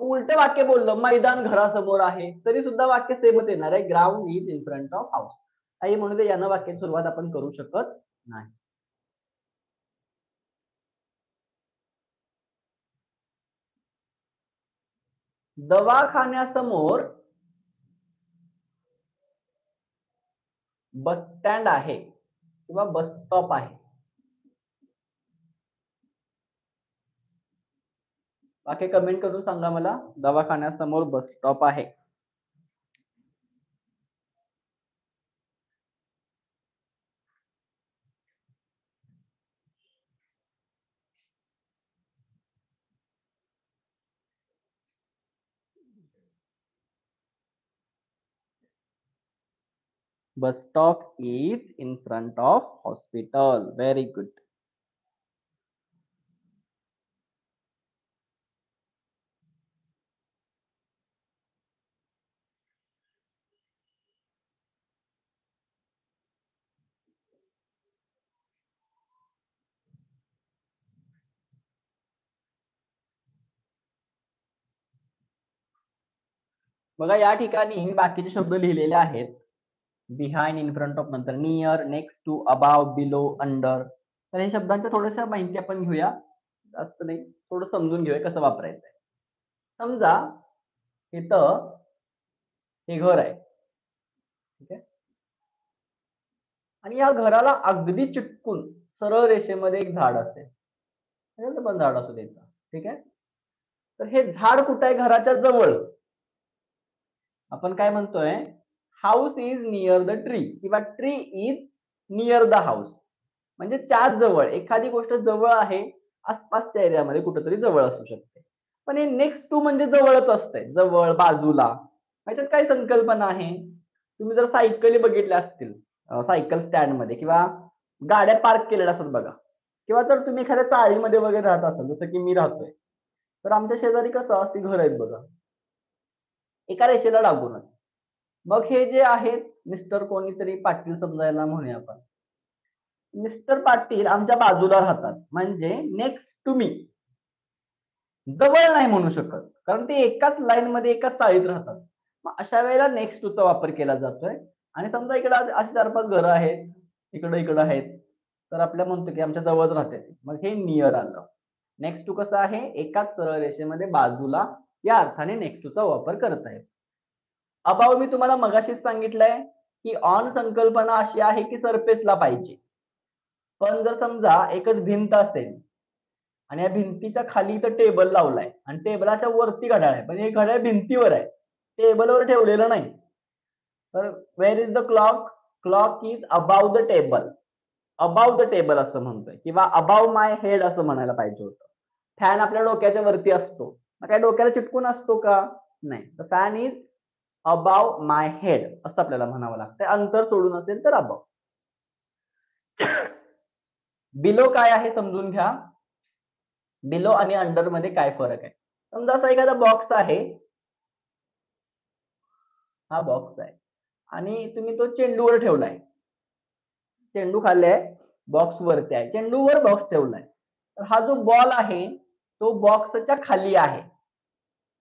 उलट वाक्य बोललं, मैदान घरासमोर आहे, तरी सुद्धा वाक्य सेमच येणार आहे. Ground is in front of house. काही म्हणू दे, यानं वाक्याची सुरुवात आपण करू शकत नाही. दवाखान्यासमोर बस स्टँड आहे किंवा बस स्टॉप आहे. वाक्य कमेंट करून सांगा मला. दवाखान्यासमोर बस स्टॉप आहे. Bus stop is in front of hospital. Very good. बघा या ठिकाणी मी बाकीचे शब्द लिहिलेले आहेत. बिहाइंड, इन फ्रंट ऑफ, नंतर near, next to, above, below, under. तर हे शब्दांच्या थोड्याशा माहिती आपण घेऊया. जास्त नाही, थोडं समजून घेऊया कसं वापरायचं आहे. समजा इथं हे घर आहे, ठीक आहे, आणि या घराला अगदी चिटकून सरळ रेषेमध्ये एक झाड असेल, पण झाड असू द्यायचं, ठीक आहे. तर हे झाड कुठं आहे? घराच्या जवळ. आपण काय म्हणतोय? House is near the tree किंवा tree is near the house. म्हणजे च्या जवळ, एखादी गोष्ट जवळ आहे, आसपासच्या एरियामध्ये कुठेतरी जवळ असू शकते. पण हे नेक्स्ट टू म्हणजे जवळच असते, जवळ, बाजूला. ह्याच्यात काय संकल्पना आहे? तुम्ही जर सायकली बघितल्या असतील सायकल स्टँड मध्ये किंवा गाड्या पार्क केलेल्या असतात बघा, किंवा जर तुम्ही एखाद्या चाळीमध्ये वगैरे राहत असाल, जसं की मी राहतोय, तर आमच्या शेजारी कसं अशी घर आहेत बघा, एका रेषेला लागूनच. मग हे जे आहेत मिस्टर कोणीतरी पाटील समजायला म्हणूया आपण, मिस्टर पाटील आमच्या बाजूला राहतात, म्हणजे नेक्स्ट टू मी. जवळ नाही म्हणू शकत, कारण ते एकाच लाईन मध्ये एकाच चाळीत राहतात. मग अशा वेळेला नेक्स्ट टू चा वापर केला जातोय. आणि समजा इकडे अशी 4-5 घरं आहेत, इकडे आहेत, तर आपल्या म्हणतो की आमच्या जवळच राहते, मग हे नियर आलं. नेक्स्ट टू कसं आहे? एकाच सरळ रेषेमध्ये बाजूला, या अर्थाने नेक्स्ट टू चा वापर करतायत. अबाव मी तुम्हाला मगाशीच सांगितलंय की ऑन संकल्पना अशी आहे की सरफेसला पाहिजे. पण जर समजा एकच भिंत असेल आणि या भिंतीच्या खाली इथं टेबल लावलाय आणि टेबलाच्या वरती घड्याळ आहे, पण हे घड्याळ भिंतीवर आहे, टेबलवर ठेवलेलं नाही. तर where is the clock? Clock is above the table. Above the table असं म्हणतोय, किंवा अबाव माय हेड असं म्हणायला पाहिजे होतं. फॅन आपल्या डोक्याच्या वरती असतो, काय डोक्याला चिटकून असतो का? नाही. तर fan is above my head असं आपल्याला म्हणावं लागतं. अंतर सोडून असेल तर अबाव. बिलो काय आहे समजून घ्या. बिलो आणि अंडर मध्ये काय फरक आहे? समजा असा एखादा बॉक्स आहे, हा बॉक्स आहे आणि तुम्ही तो चेंडूवर ठेवलाय. चेंडू खाली आहे, बॉक्स वरती आहे, चेंडूवर बॉक्स ठेवलाय. तर हा जो बॉल आहे तो बॉक्सच्या खाली आहे,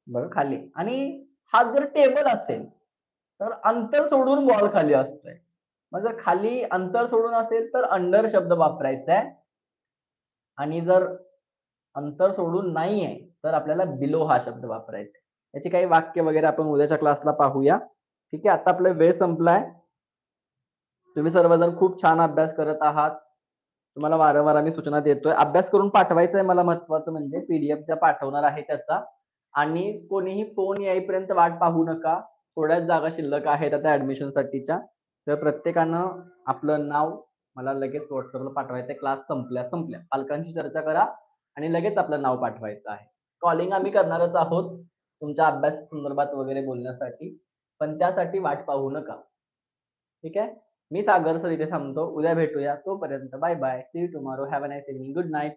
बरं, खाली. आणि हा जर टेबल असेल तर अंतर सोडून बॉल खाली असतोय. मग जर खाली अंतर सोडून असेल तर अंडर शब्द वापरायचा आहे, आणि जर अंतर सोडून नाहीये तर आपल्याला बिलो हा शब्द वापरायचा आहे. याची काही वाक्य वगैरे आपण उद्याच्या क्लासला पाहूया. ठीक आहे, आता आपला वेळ संपलाय. तुम्ही सर्वजण खूप छान अभ्यास करत आहात. तुम्हाला वारंवार आम्ही सूचना देतोय. अभ्यास करून पाठवायचा आहे, मला महत्त्वाचं म्हणजे पीडीएफ ज्या पाठवणार आहे त्याचा. आणि कोणीही फोन येईपर्यंत वाट पाहू नका. थोड्याच जागा शिल्लक आहेत आता ऍडमिशन साठीच्या. तर प्रत्येकानं आपलं नाव मला लगेच व्हॉट्सअपला पाठवायचं आहे. क्लास संपल्या पालकांशी चर्चा करा आणि लगेच आपलं नाव पाठवायचं आहे. कॉलिंग आम्ही करणारच आहोत तुमच्या अभ्यास संदर्भात वगैरे बोलण्यासाठी, पण त्यासाठी वाट पाहू नका. ठीक आहे. मी सागर सर इथे थांबतो. उद्या भेटूया. तोपर्यंत bye bye. See you tomorrow. Have a nice evening. Good night.